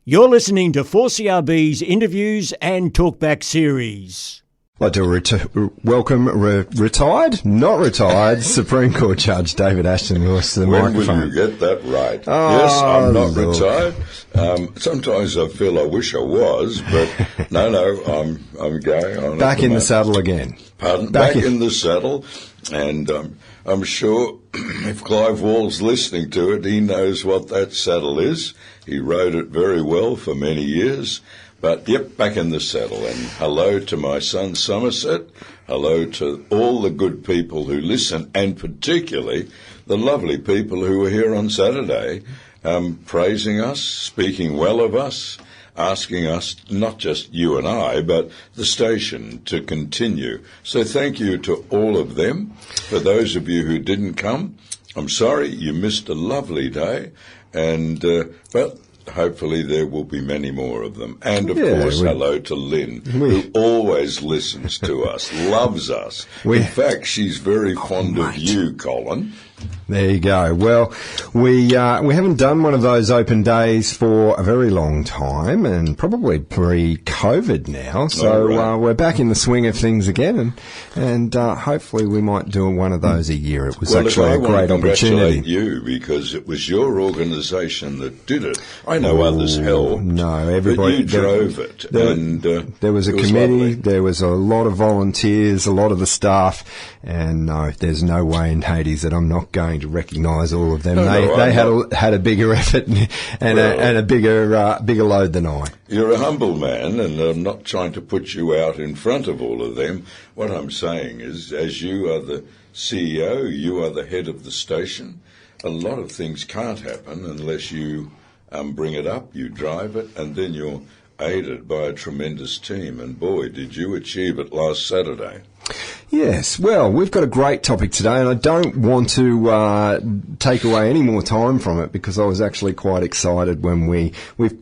You're listening to 4CRB's interviews and talkback series. I'd like to welcome not retired, Supreme Court Judge David Ashton Lewis to the microphone. When will you get that right? Yes, I'm not retired. Sometimes I feel I wish I was, but no, I'm going on. Back in the saddle again. Pardon? Back in the saddle, and I'm sure if Clive Wall's listening to it, he knows what that saddle is. He rode it very well for many years. But, yep, back in the saddle. And hello to my son Somerset. Hello to all the good people who listen, and particularly the lovely people who were here on Saturday praising us, speaking well of us, asking us, not just you and I, but the station to continue. So thank you to all of them. For those of you who didn't come, I'm sorry, you missed a lovely day. And, well, hopefully there will be many more of them. And, of course, hello to Lynn, who always listens to us, loves us. In fact, she's very fond of you, Colin. There you go. Well, we haven't done one of those open days for a very long time, and probably pre-COVID now. So we're back in the swing of things again, and hopefully we might do one of those a year. It was actually a great opportunity. Congratulate you, because it was your organisation that did it. I know others helped. No, everybody. But you drove it. There was a committee. There was a lot of volunteers, a lot of the staff, and no, there's no way in Hades that I'm not going to recognise all of them. They had a bigger effort and a bigger load than I. You're a humble man, and I'm not trying to put you out in front of all of them. What I'm saying is, as you are the CEO, you are the head of the station, a lot of things can't happen unless you bring it up, you drive it, and then you're aided by a tremendous team. And boy, did you achieve it last Saturday. Yes, well, we've got a great topic today, and I don't want to take away any more time from it, because I was actually quite excited when we've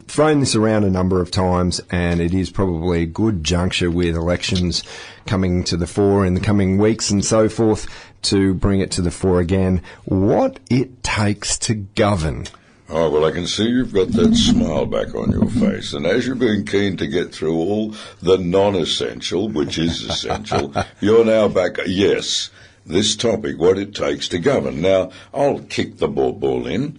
thrown this around a number of times, and it is probably a good juncture with elections coming to the fore in the coming weeks and so forth to bring it to the fore again. What it takes to govern. Oh, well, I can see you've got that smile back on your face. And as you've been keen to get through all the non-essential, which is essential, you're now back. Yes, this topic, what it takes to govern. Now, I'll kick the ball in.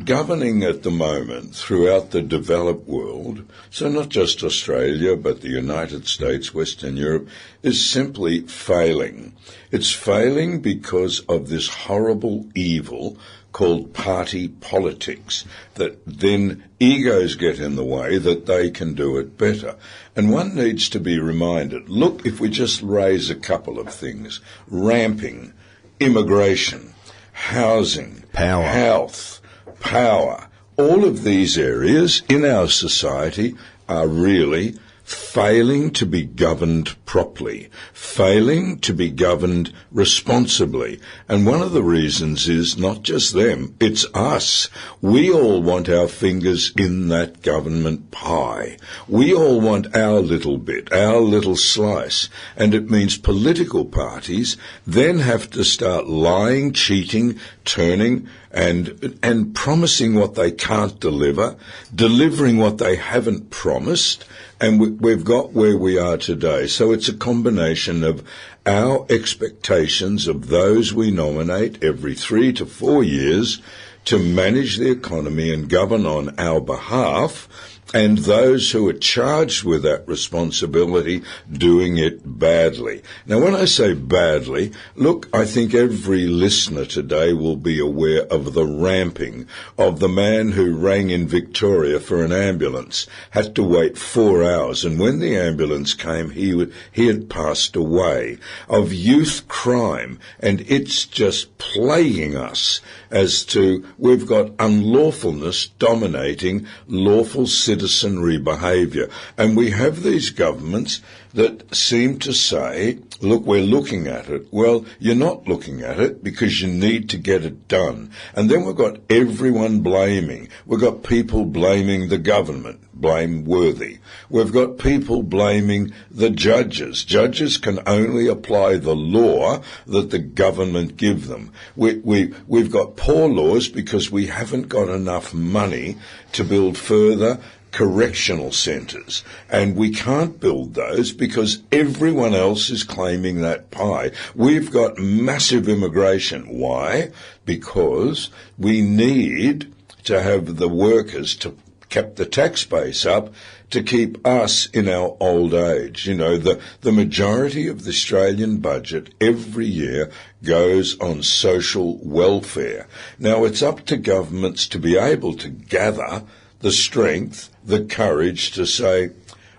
Governing at the moment throughout the developed world, so not just Australia, but the United States, Western Europe, is simply failing. It's failing because of this horrible evil called party politics, that then egos get in the way that they can do it better. And one needs to be reminded, look, if we just raise a couple of things, ramping, immigration, housing, health, power, all of these areas in our society are really failing to be governed properly, failing to be governed responsibly. And one of the reasons is not just them, it's us. We all want our fingers in that government pie. We all want our little bit, our little slice. And it means political parties then have to start lying, cheating, turning, and promising what they can't deliver, delivering what they haven't promised, and we've got where we are today. So it's a combination of our expectations of those we nominate every 3 to 4 years to manage the economy and govern on our behalf, and those who are charged with that responsibility doing it badly. Now, when I say badly, look, I think every listener today will be aware of the ramping of the man who rang in Victoria for an ambulance, had to wait 4 hours, and when the ambulance came, he had passed away, of youth crime, and it's just plaguing us as to we've got unlawfulness dominating lawful citizenry behaviour. And we have these governments that seem to say, look, we're looking at it. Well, you're not looking at it because you need to get it done. And then we've got everyone blaming. We've got people blaming the government, blameworthy. We've got people blaming the judges. Judges can only apply the law that the government give them. We've got poor laws because we haven't got enough money to build further correctional centres, and we can't build those because everyone else is claiming that pie. We've got massive immigration. Why? Because we need to have the workers to keep the tax base up to keep us in our old age. You know, the majority of the Australian budget every year goes on social welfare. Now, it's up to governments to be able to gather the strength, the courage to say,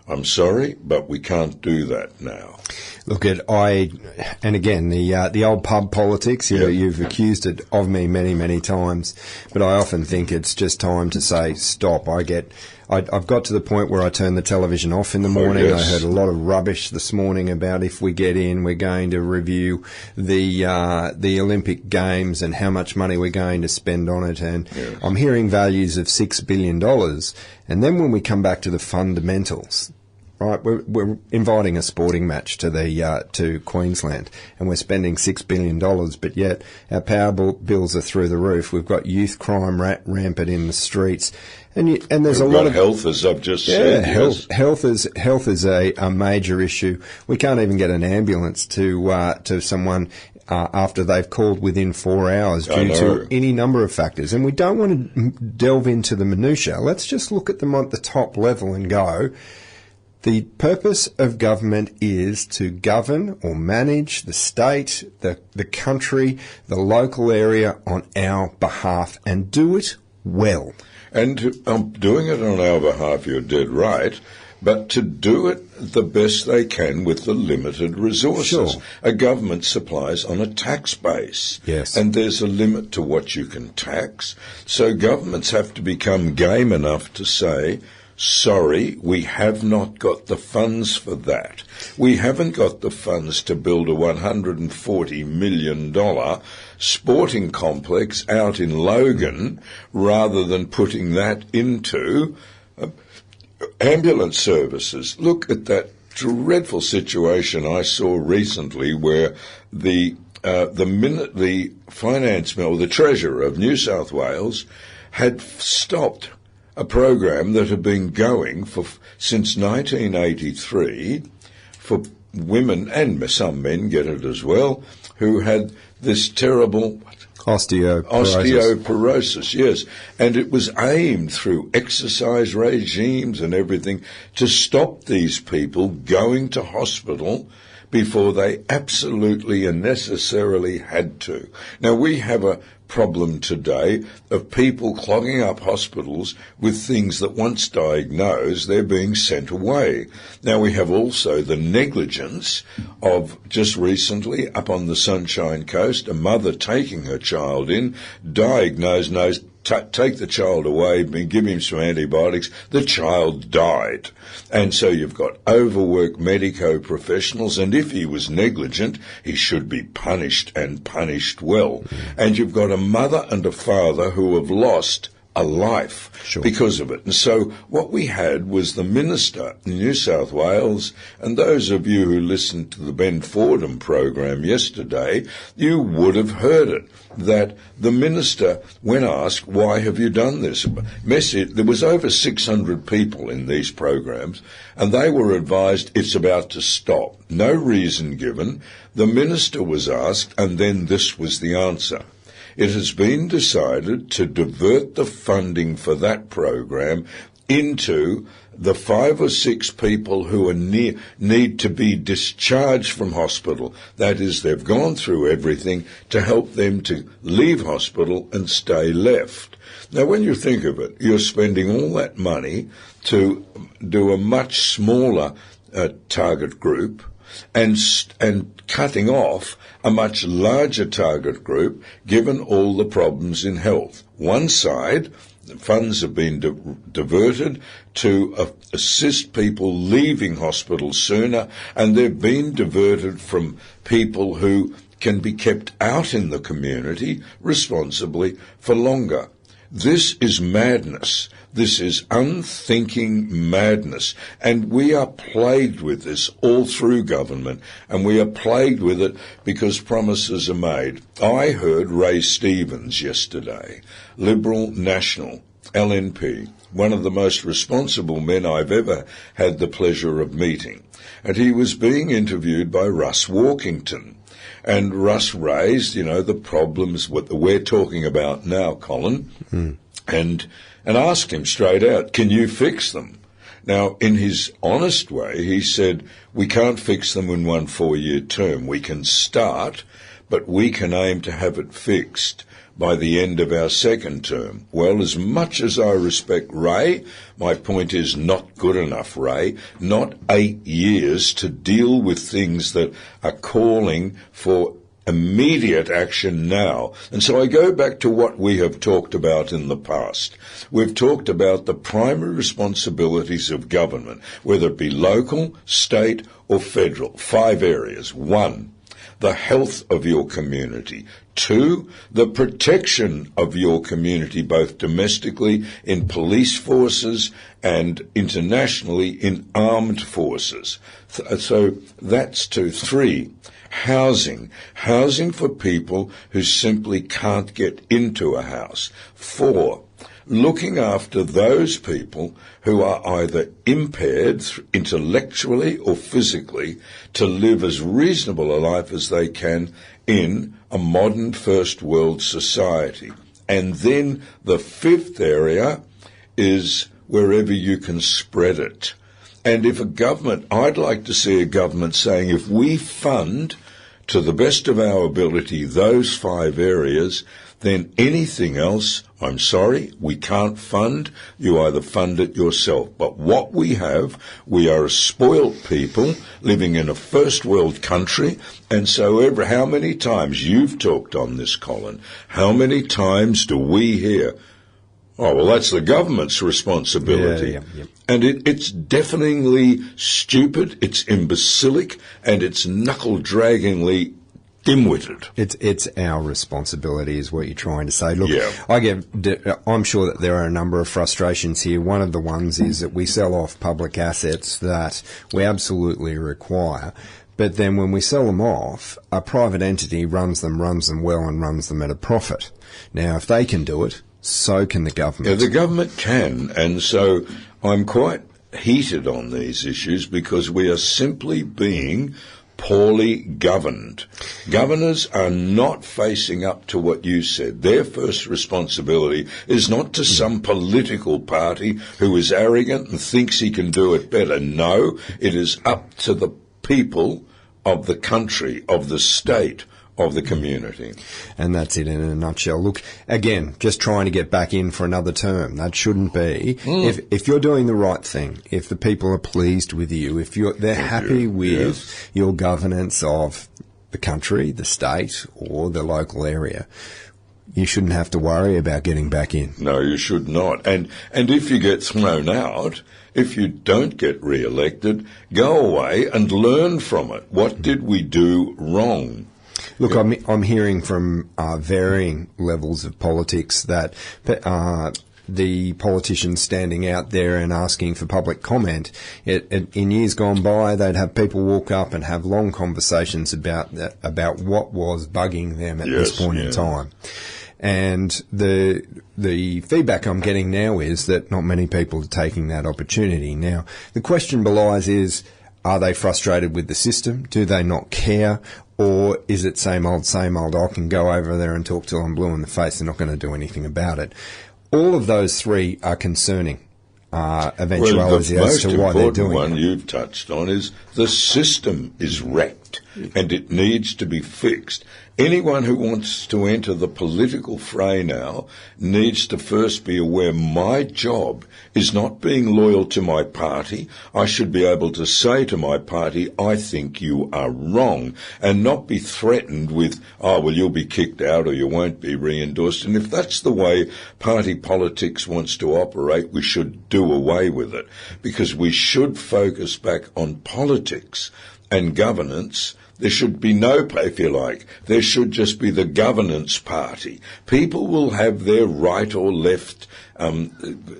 I'm sorry, but we can't do that now. Look, and again, the old pub politics, you've accused it of me many, many times, but I often think it's just time to say, stop. I've got to the point where I turn the television off in the morning. Yes. I heard a lot of rubbish this morning about if we get in, we're going to review the Olympic Games and how much money we're going to spend on it. And yes. I'm hearing values of $6 billion. And then when we come back to the fundamentals, right, we're inviting a sporting match to Queensland, and we're spending $6 billion, but yet our power bills are through the roof. We've got youth crime rampant in the streets, and there's We've a lot got of health, as I've just said. Yes. Health is a major issue. We can't even get an ambulance to someone after they've called within 4 hours due to any number of factors, and we don't want to delve into the minutiae. Let's just look at them at the top level and go, the purpose of government is to govern or manage the state, the country, the local area on our behalf, and do it well. And doing it on our behalf, you're dead right, but to do it the best they can with the limited resources. Sure. A government supplies on a tax base. Yes. And there's a limit to what you can tax. So governments have to become game enough to say, sorry, we have not got the funds for that. We haven't got the funds to build a $140 million sporting complex out in Logan rather than putting that into ambulance services. Look at that dreadful situation I saw recently where the finance mill, the treasurer of New South Wales, had stopped a program that had been going since 1983 for women, and some men get it as well, who had this terrible osteoporosis, yes. And it was aimed through exercise regimes and everything to stop these people going to hospital before they absolutely and necessarily had to. Now, we have a problem today of people clogging up hospitals with things that once diagnosed, they're being sent away. Now, we have also the negligence of just recently up on the Sunshine Coast, a mother taking her child in, diagnosed, knows, take the child away, give him some antibiotics, the child died. And so you've got overworked medico professionals, and if he was negligent, he should be punished and punished well. And you've got a mother and a father who have lost a life because of it. And so what we had was the minister in New South Wales, and those of you who listened to the Ben Fordham program yesterday, you would have heard it, that the minister, when asked, why have you done this? There was over 600 people in these programs, and they were advised it's about to stop. No reason given. The minister was asked, and then this was the answer. It has been decided to divert the funding for that program into the 5 or 6 people who are need to be discharged from hospital. That is, they've gone through everything to help them to leave hospital and stay left. Now, when you think of it, you're spending all that money to do a much smaller target group and cutting off a much larger target group, given all the problems in health. One side, funds have been diverted to assist people leaving hospital sooner, and they've been diverted from people who can be kept out in the community responsibly for longer. This is madness. This is unthinking madness. And we are plagued with this all through government. And we are plagued with it because promises are made. I heard Ray Stevens yesterday, Liberal National, LNP, one of the most responsible men I've ever had the pleasure of meeting. And he was being interviewed by Russ Walkington. And Russ raised, the problems what we're talking about now, Colin, and asked him straight out, can you fix them? Now, in his honest way, he said, we can't fix them in 1 4-year term. We can start, but we can aim to have it fixed by the end of our second term. Well, as much as I respect Ray, my point is not good enough, Ray. Not 8 years to deal with things that are calling for immediate action now. And so I go back to what we have talked about in the past. We've talked about the primary responsibilities of government, whether it be local, state or federal. 5 areas. 1, the health of your community. 2, the protection of your community, both domestically in police forces and internationally in armed forces. So that's 2. 3, housing. Housing for people who simply can't get into a house. 4, looking after those people who are either impaired intellectually or physically to live as reasonable a life as they can in a modern first world society. And then the 5th area is wherever you can spread it. And if a government, I'd like to see a government saying, if we fund to the best of our ability those 5 areas, then anything else, I'm sorry, we can't fund. You either fund it yourself. But what we have, we are a spoilt people living in a first world country. And so how many times you've talked on this, Colin, how many times do we hear, oh, well, that's the government's responsibility. Yeah. And it's deafeningly stupid, it's imbecilic, and it's knuckle-draggingly dim-witted. It's our responsibility is what you're trying to say. Look, Yeah. I'm sure that there are a number of frustrations here. One of the ones is that we sell off public assets that we absolutely require, but then when we sell them off, a private entity runs them well and runs them at a profit. Now, if they can do it, so can the government. Yeah, the government can, and so I'm quite heated on these issues because we are simply being poorly governed. Governors are not facing up to what you said. Their first responsibility is not to some political party who is arrogant and thinks he can do it better. No, it is up to the people of the country, of the state, of the community. And that's it in a nutshell. Look, again, just trying to get back in for another term. That shouldn't be. If you're doing the right thing, if the people are pleased with you, if they're happy with your governance of the country, the state, or the local area, you shouldn't have to worry about getting back in. No, you should not. And if you get thrown out, if you don't get re-elected, go away and learn from it. What did we do wrong? Look, I'm hearing from varying levels of politics that the politicians standing out there and asking for public comment. In years gone by, they'd have people walk up and have long conversations about what was bugging them at this point in time. And the feedback I'm getting now is that not many people are taking that opportunity. Now, the question belies is, are they frustrated with the system? Do they not care? Or is it same old, I can go over there and talk till I'm blue in the face, they're not going to do anything about it? All of those 3 are concerning eventualities as to why they're doing it. The most important one you've touched on is the system is wrecked and it needs to be fixed. Anyone who wants to enter the political fray now needs to first be aware my job is not being loyal to my party. I should be able to say to my party, I think you are wrong, and not be threatened with, oh, well, you'll be kicked out or you won't be re-endorsed. And if that's the way party politics wants to operate, we should do away with it, because we should focus back on politics and governance. There should be no, if you like, there should just be the governance party. People will have their right or left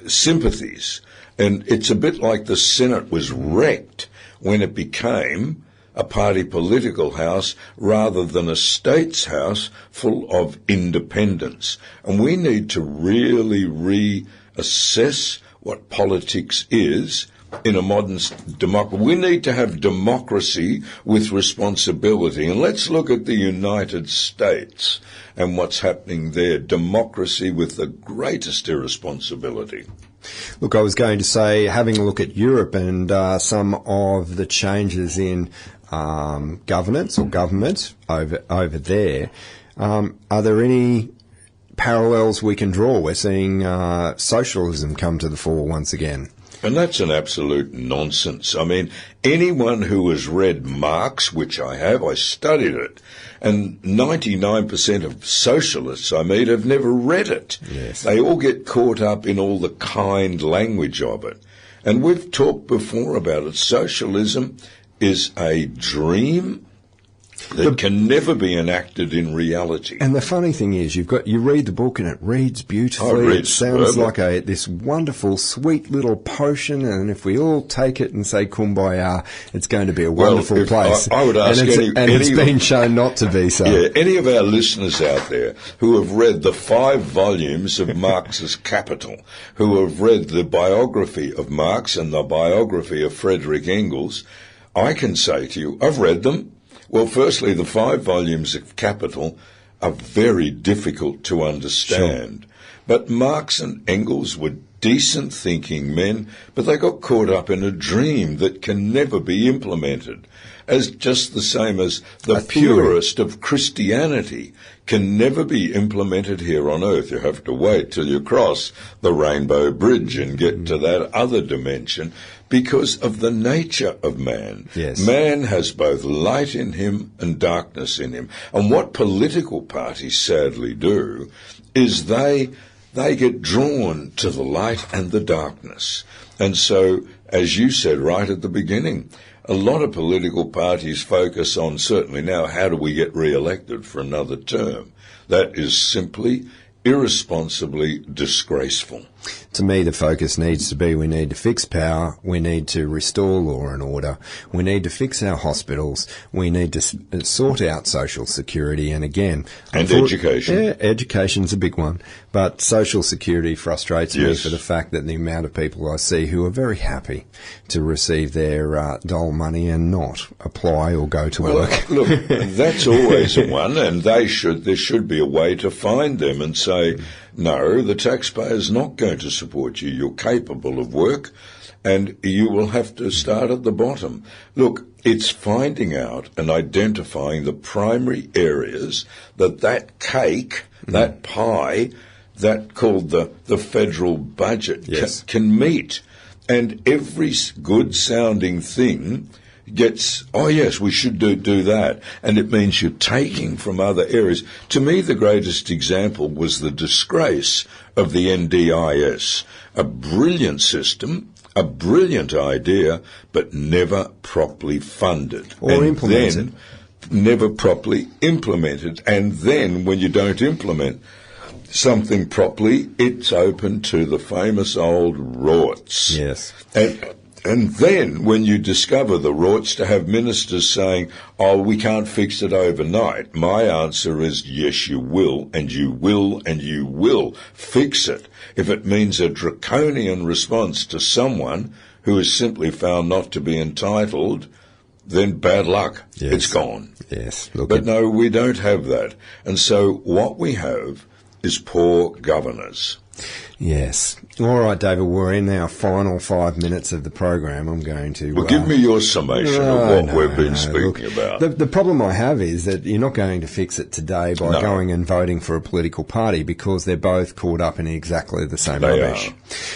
sympathies. And it's a bit like the Senate was wrecked when it became a party political house rather than a state's house full of independents. And we need to really reassess what politics is in a modern democracy. We need to have democracy with responsibility. And let's look at the United States and what's happening there. Democracy with the greatest irresponsibility. Look, I was going to say, having a look at Europe and some of the changes in governance or government over there, are there any parallels we can draw? We're seeing socialism come to the fore once again. And that's an absolute nonsense. I mean, anyone who has read Marx, which I have, I studied it, and 99% of socialists I meet have never read it. Yes. They all get caught up in all the kind language of it. And we've talked before about it. Socialism is a dream that can never be enacted in reality. And the funny thing is, you read the book and it reads beautifully. Oh, it sounds like this wonderful, sweet little potion, and if we all take it and say kumbaya, it's going to be a wonderful place. I would ask it's been shown not to be so. Yeah, any of our listeners out there who have read the 5 volumes of Marx's Capital, who have read the biography of Marx and the biography of Frederick Engels, I can say to you, I've read them. Well, firstly, the 5 volumes of Capital are very difficult to understand. Sure. But Marx and Engels were decent thinking men, but they got caught up in a dream that can never be implemented. As just the same as the purest of Christianity can never be implemented here on earth. You have to wait till you cross the Rainbow Bridge and get to that other dimension because of the nature of man. Yes. Man has both light in him and darkness in him. And what political parties sadly do is they get drawn to the light and the darkness. And so, as you said right at the beginning, a lot of political parties focus on, certainly now, how do we get re-elected for another term? That is simply irresponsibly disgraceful. To me, the focus needs to be we need to fix power, we need to restore law and order, we need to fix our hospitals, we need to sort out social security, and again... And education. Yeah, education's a big one, but social security frustrates me for the fact that the amount of people I see who are very happy to receive their dole money and not apply or go to work. Look, that's always one, and there should be a way to find them and say, no, the taxpayer's not going to support you. You're capable of work, and you will have to start at the bottom. Look, it's finding out and identifying the primary areas that cake, that pie, that called the federal budget can meet. And every good-sounding thing gets, oh yes, we should do that. And it means you're taking from other areas. To me, the greatest example was the disgrace of the NDIS. A brilliant system, a brilliant idea, but never properly funded. Or implemented. Never properly implemented. And then when you don't implement something properly, it's open to the famous old rorts. Yes. And then, when you discover the rorts, to have ministers saying, oh, we can't fix it overnight, my answer is, yes, you will, and you will, and you will fix it. If it means a draconian response to someone who is simply found not to be entitled, then bad luck. Yes. It's gone. Yes. But no, we don't have that. And so what we have is poor governors. Yes. All right, David, we're in our final 5 minutes of the program. I'm going to... Well, give me your summation of what we've been speaking about. The problem I have is that you're not going to fix it today by going and voting for a political party because they're both caught up in exactly the same rubbish.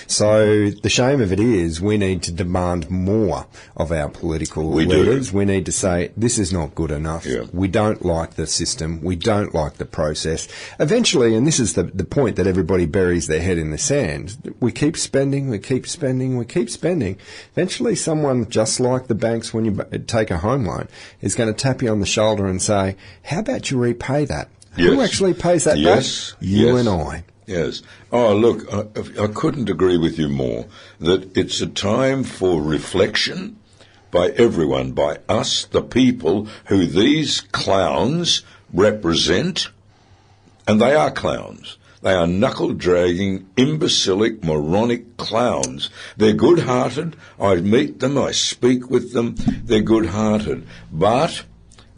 So the shame of it is we need to demand more of our political leaders. We need to say, this is not good enough. Yeah. We don't like the system. We don't like the process. Eventually, and this is the point that everybody buries their head in the sand, we keep spending, we keep spending, we keep spending. Eventually someone, just like the banks when you take a home loan, is going to tap you on the shoulder and say, how about you repay that? Yes. Who actually pays that back? You and I. Yes. Oh, look, I couldn't agree with you more that it's a time for reflection by everyone, by us, the people who these clowns represent, and they are clowns. They are knuckle-dragging, imbecilic, moronic clowns. They're good-hearted. I meet them, I speak with them. They're good-hearted. But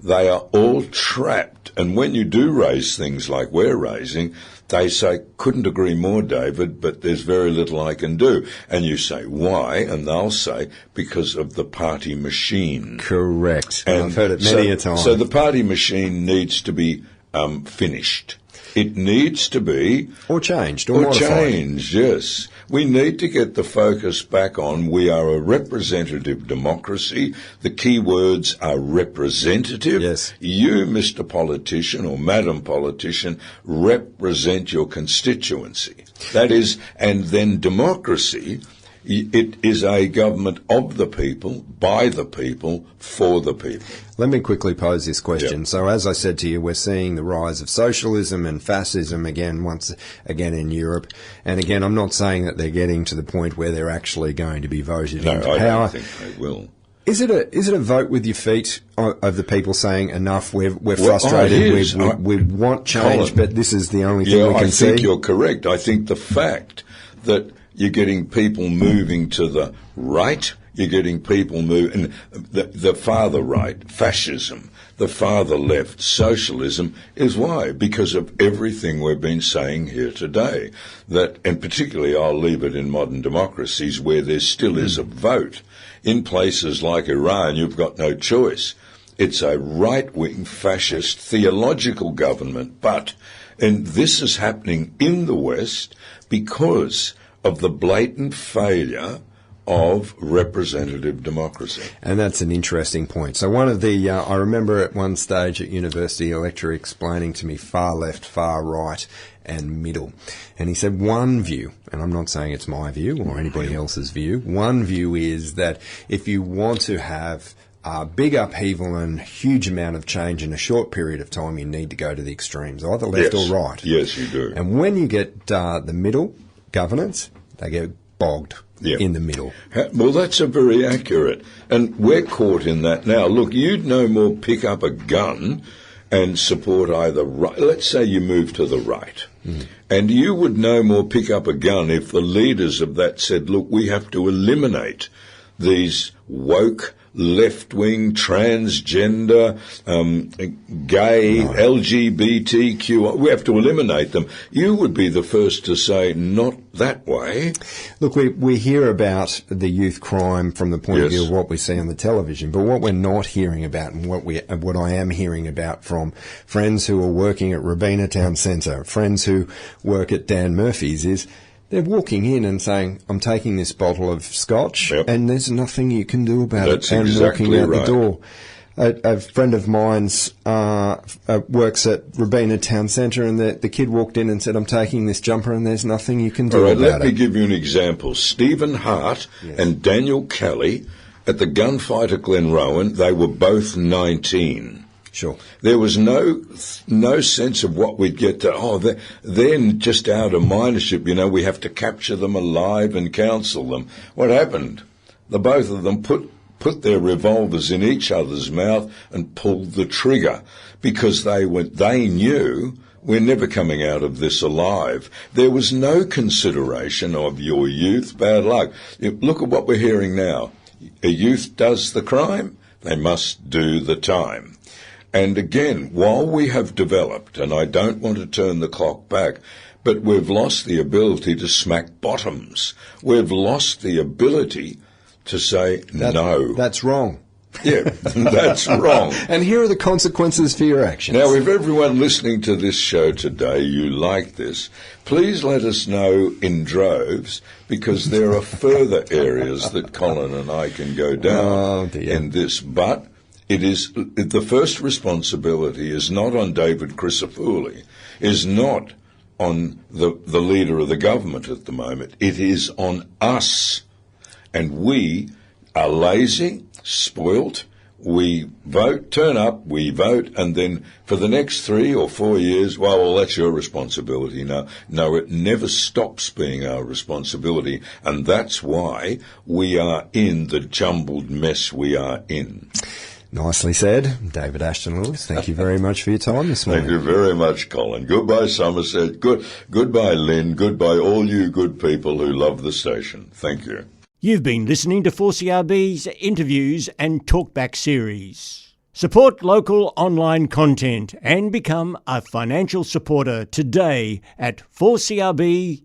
they are all trapped. And when you do raise things like we're raising, they say, couldn't agree more, David, but there's very little I can do. And you say, why? And they'll say, because of the party machine. Correct. And I've heard it many a time. So the party machine needs to be finished. It needs to be... Or changed, or modified. Changed, yes. We need to get the focus back on we are a representative democracy. The key words are representative. Yes. You, Mr. Politician or Madam Politician, represent your constituency. That is, and then democracy, it is a government of the people, by the people, for the people. Let me quickly pose this question. Yep. So as I said to you, we're seeing the rise of socialism and fascism once again in Europe. And again, I'm not saying that they're getting to the point where they're actually going to be voted into power. No, I don't think they will. Is it a vote with your feet of the people saying enough? We're frustrated. We want change, Colin, but this is the only thing we can see. I think you're correct. I think the fact that you're getting people moving to the right, you're getting people moving, the farther right, fascism, the farther left, socialism, is why? Because of everything we've been saying here today. That, and particularly I'll leave it in modern democracies where there still is a vote. In places like Iran, you've got no choice. It's a right-wing fascist theological government, and this is happening in the West because of the blatant failure of representative democracy. And that's an interesting point. So one of the, I remember at one stage at university, a lecturer explaining to me far left, far right, and middle. And he said one view, and I'm not saying it's my view or anybody else's view, one view is that if you want to have big upheaval and huge amount of change in a short period of time, you need to go to the extremes, either left or right. Yes, you do. And when you get the middle governance, they get bogged in the middle. Well, that's a very accurate. And we're caught in that now. Look, you'd no more pick up a gun and support either right. Let's say you move to the right. And you would no more pick up a gun if the leaders of that said, look, we have to eliminate these woke, left-wing, transgender, gay, LGBTQ. We have to eliminate them. You would be the first to say, not that way. Look, we hear about the youth crime from the point of view of what we see on the television, but what we're not hearing about and what I am hearing about from friends who are working at Robina Town Centre, friends who work at Dan Murphy's is they're walking in and saying, I'm taking this bottle of scotch, and there's nothing you can do about it, and exactly walking out right. the door. A friend of mine's works at Robina Town Centre, and the kid walked in and said, I'm taking this jumper, and there's nothing you can do about it. Let me give you an example. Stephen Hart and Daniel Kelly at the gunfight at Glenrowan, they were both 19. Sure. There was no sense of what we'd get to, they're just out of minorship, we have to capture them alive and counsel them. What happened? The both of them put their revolvers in each other's mouth and pulled the trigger because they knew we're never coming out of this alive. There was no consideration of your youth, bad luck. Look at what we're hearing now. A youth does the crime, they must do the time. And again, while we have developed, and I don't want to turn the clock back, but we've lost the ability to smack bottoms. We've lost the ability to say no. That's wrong. Yeah, that's wrong. And here are the consequences for your actions. Now, if everyone listening to this show today, you like this, please let us know in droves, because there are further areas that Colin and I can go down in this. But it is the first responsibility is not on David Crisafulli, is not on the leader of the government at the moment. It is on us. And we are lazy, spoilt. We vote, turn up, we vote, and then for the next 3 or 4 years, well, that's your responsibility. No, it never stops being our responsibility, and that's why we are in the jumbled mess we are in. Nicely said. David Ashton Lewis, thank you very much for your time this morning. Thank you very much, Colin. Goodbye, Somerset. Goodbye, Lynn. Goodbye, all you good people who love the station. Thank you. You've been listening to 4CRB's Interviews and Talkback series. Support local online content and become a financial supporter today at 4crb.com.